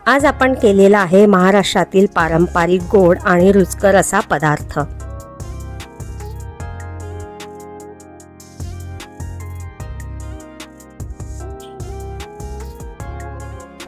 आज आपण केलेला आहे महाराष्ट्रातील पारंपरिक गोड आणि रुचकर असा पदार्थ।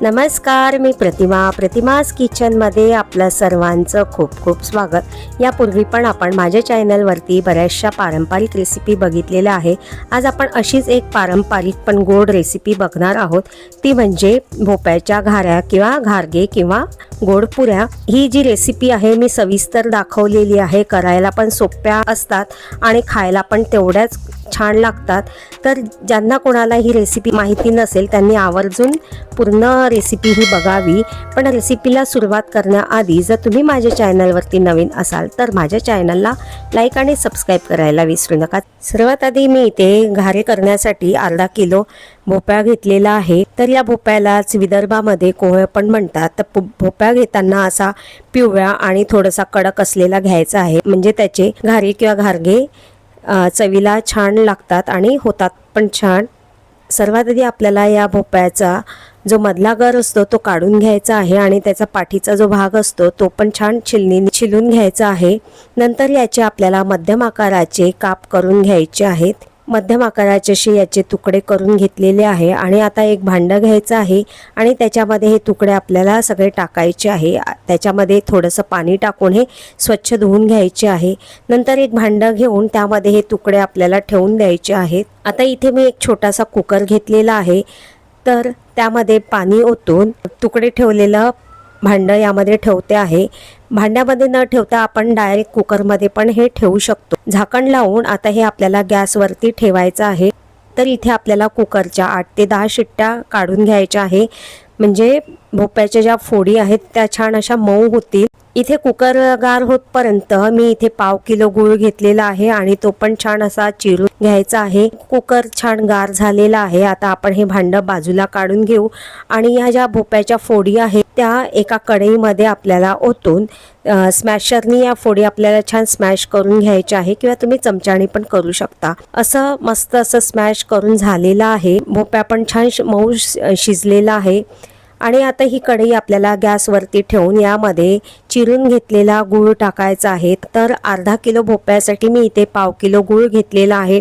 नमस्कार, मी प्रतिमास किचन मध्ये आपल्या सर्वांचं खूप खूप स्वागत। यापूर्वी पण आपण माझ्या चॅनल वरती बऱ्याचशा पारंपरिक रेसिपी बघितलेल्या आहे। आज आपण अशीच एक पारंपरिक पण गोड रेसिपी बघणार आहोत, ती म्हणजे भोपळ्याच्या घाऱ्या किंवा घारगे किंवा गोड पुऱ्या। ही जी रेसिपी आहे मी सविस्तर दाखवलेली आहे, करायला पण सोप्या असतात आणि खायला पण तेवढ्याच छान लागतात। तर ज्यांना कोणाला ही रेसिपी माहिती नसेल त्यांनी आवर्जून पूर्ण रेसिपी ही बघावी। पण रेसिपीला सुरुवात करण्याआधी जर तुम्ही माझ्या चॅनलवरती नवीन असाल तर माझ्या चॅनलला लाईक आणि सबस्क्राईब करायला विसरू नका। सर्वात आधी मी इथे घारे करण्यासाठी अर्धा किलो भोपळा घेतलेला आहे। तर या भोपळ्यालाच विदर्भामध्ये कोहळ पण म्हणतात। तर भोपळा घेताना असा पिवळा आणि थोडासा कडक असलेला घ्यायचा आहे, म्हणजे त्याचे घारे किंवा घारगे चवीला छान लागतात आणि होतात पण छान। सर्वात आधी आपल्याला या भोपळ्याचा जो मधला गर असतो तो काढून घ्यायचा आहे आणि त्याचा पाठीचा जो भाग असतो तो पण छान छिलून घ्यायचा आहे। नंतर याचे आपल्याला मध्यम आकाराचे काप करून घ्यायचे आहेत। मध्यम आकाराचे असे याचे तुकडे करून घेतलेले आहे आणि आता एक भांडं घ्यायचं आहे आणि त्याच्यामध्ये हे तुकडे आपल्याला सगळे टाकायचे आहे। त्याच्यामध्ये थोडंसं पाणी टाकून हे स्वच्छ धुवून घ्यायचे आहे। नंतर एक भांडं घेऊन त्यामध्ये हे तुकडे आपल्याला ठेवून द्यायचे आहेत। आता इथे मी एक छोटासा कुकर घेतलेला आहे, तर त्यामध्ये पाणी ओतून तुकडे ठेवलेलं भांडं यामध्ये ठेवते आहे। भांड्यामध्ये न ठेवता आपण डायरेक्ट कुकरमध्ये पण हे ठेवू शकतो। झाकण लावून आता हे आपल्याला गॅसवरती ठेवायचं आहे। तर इथे आपल्याला कुकरच्या 8 ते 10 शिट्ट्या काढून घ्यायच्या आहे, म्हणजे भोपळ्याच्या ज्या फोडी आहेत त्या छान अशा मऊ होतील। इथे कुकर गार होतपर्यंत मी इथे पाव किलो गूळ घेतलेला आहे आणि तो पण छान असा चिरून घ्यायचा आहे। कुकर छान गार झालेला आहे। आता आपण हे भांडं बाजूला काढून घेऊ आणि या ज्या भोपळ्याच्या फोडी आहेत त्या एका कढईमध्ये आपल्याला ओतून स्मॅशरनी या फोडी आपल्याला छान स्मॅश करून घ्यायच्या आहे, किंवा तुम्ही चमच्याने पण करू शकता। असं मस्त असं स्मॅश करून झालेला आहे। भोपळा पण छान मऊ शिजलेला आहे आणि आता ही कढई आपल्याला गॅसवरती ठेवून यामध्ये चिरून घेतलेला गूळ टाकायचा आहे। तर अर्धा किलो भोपळ्यासाठी मी इथे पाव किलो गूळ घेतलेला आहे।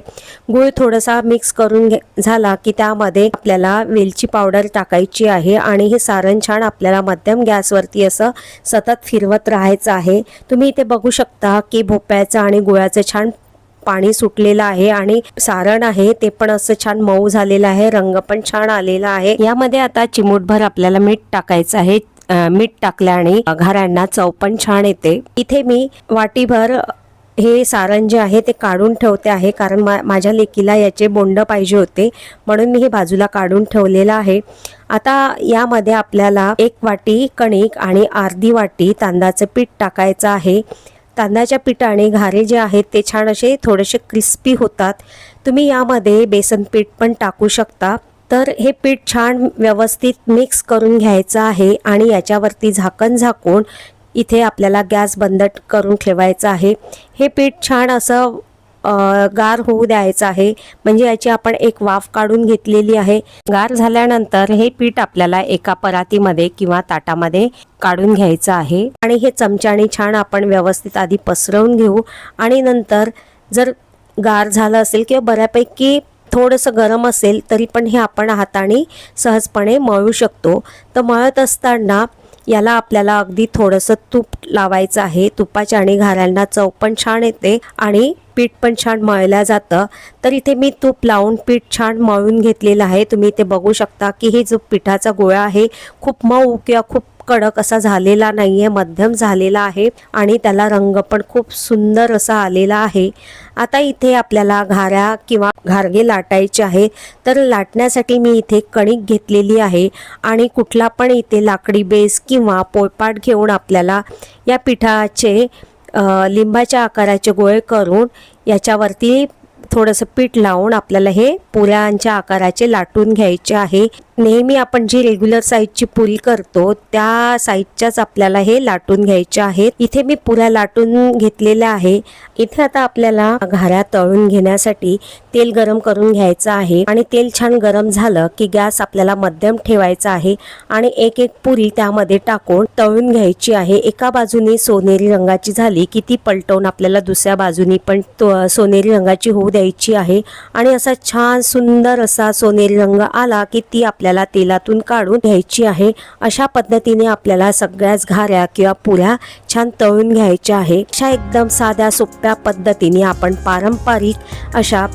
गूळ थोडासा मिक्स करून झाला की त्यामध्ये आपल्याला वेलची पावडर टाकायची आहे आणि हे सारण छान आपल्याला मध्यम गॅसवरती असं सतत फिरवत राहायचं आहे। तुम्ही इथे बघू शकता की भोपळ्याचं आणि गुळाचं छान पाणी सुटलेलं आहे आणि सारण आहे ते पण असं छान मऊ झालेलं आहे, रंग पण छान आलेला आहे। यामध्ये आता चिमूटभर आपल्याला मीठ टाकायचं आहे। मीठ टाकल्याने घाऱ्यांना चव पण छान येते। इथे मी वाटीभर हे सारण जे आहे ते काढून ठेवते आहे, कारण माझ्या लेकीला याचे बोंड पाहिजे होते, म्हणून मी हे बाजूला काढून ठेवलेलं आहे। आता यामध्ये आपल्याला 1 वाटी कणिक आणि अर्धी वाटी तांदळाचं पीठ टाकायचं आहे। तांदळाच्या पिठाने घारे जे आहेत ते छान असे थोडेसे क्रिस्पी होतात। तुम्ही यामध्ये बेसन पीठ पण टाकू शकता। तर हे पीठ छान व्यवस्थित मिक्स करून घ्यायचं आहे आणि याच्यावरती झाकण झाकून इथे आपल्याला गॅस बंद करून ठेवायचं आहे। हे पीठ छान असं गार होऊ द्यायचं आहे, म्हणजे याची आपण एक वाफ काढून घेतलेली आहे। गार झाल्यानंतर हे पीठ आपल्याला एका परातीमध्ये किंवा ताटामध्ये काढून घ्यायचं आहे आणि हे चमच्याने छान आपण व्यवस्थित आधी पसरवून घेऊ आणि नंतर जर गार झालं असेल किंवा बऱ्यापैकी थोडंसं गरम असेल तरी पण हे आपण हाताने सहजपणे मळू शकतो। तर मळत असताना याला आपल्याला अगदी थोडंसं तूप लावायचं आहे। तुपाच्या आणि घाऱ्यांना चव पण छान येते आणि पीठ पण छान मळलं जातं। तर इथे मी तूप लावून पीठ छान मळून घेतलेलं आहे। तुम्ही इथे बघू शकता की हे जो पिठाचा गोळा आहे खूप मऊ किंवा खूप कडक असा झालेला नाहीये, मध्यम झालेला आहे आणि त्याला रंग पण खूप सुंदर असा आलेला आहे। आता इथे आपल्याला घाऱ्या किंवा घारगे लाटायचे आहे। तर लाटण्यासाठी मी इथे कणिक घेतलेली आहे आणि कुठला पण इथे लाकडी बेस किंवा पोळपाट घेऊन आपल्याला या पिठाचे लिंबाच्या आकाराचे गोळे करून याच्यावरती थोडंसं पीठ लावून आपल्याला हे पुऱ्यांच्या आकाराचे लाटून घ्यायचे आहे। नेहमी आपण जी रेग्युलर साईजची पुरी करतो त्या साईजच्याच आपल्याला हे लाटून घ्यायच्या आहेत. इथे मी पुऱ्या लाटून घेतलेल्या आहे. इथे आता आपल्याला घाऱ्या तळून घेण्यासाठी तेल गरम करून घ्यायचं आहे आणि तेल छान गरम झालं की गॅस आपल्याला मध्यम ठेवायचा आहे आणि एक एक पुरी त्यामध्ये टाकून तळून घ्यायची आहे. एका बाजूने सोनेरी रंगाची झाली की ती पलटवून आपल्याला दुसऱ्या बाजूनी पण सोनेरी रंगाची होऊ द्यायची आहे आणि असा छान सुंदर असा सोनेरी रंग आला की ती आपल्याला तेलातून काढून घ्यायची आहे. अशा पद्धतीने आपल्याला सगळ्याच घाऱ्या किंवा पुऱ्या छान तळून घ्यायच्या आहे. अशा एकदम साध्या सोप्या पद्धतीने आपण पारंपरिक अशा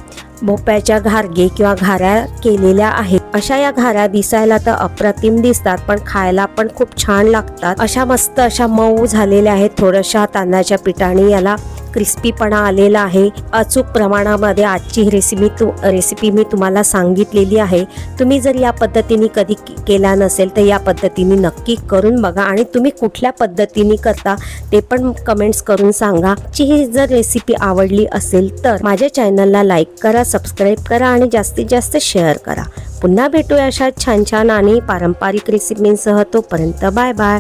भोपळ्याच्या घारगे किंवा घाऱ्या केलेल्या आहेत. अशा या घाऱ्या दिसायला तर अप्रतिम दिसतात पण खायला पण खूप छान लागतात. अशा मस्त अशा मऊ झालेल्या आहेत. थोड्याशा तांदळाच्या पिठाने याला क्रिस्पीपणा आलेला आहे. अचूक प्रमाणामध्ये आजची रेसिपी मी तुम्हाला सांगितलेली आहे. तुम्ही जर या पद्धतीने कधी केला नसेल तर या पद्धतीने नक्की करून बघा आणि तुम्ही कुठल्या पद्धतीने करता ते पण कमेंट्स करून सांगा. ही जर रेसिपी आवडली असेल तर माझ्या चॅनलला लाईक करा, सबस्क्राईब करा आणि जास्तीत जास्त शेअर करा. पुन्हा भेटूया अशा छान छान आणि पारंपरिक रेसिपींसह. तोपर्यंत बाय बाय.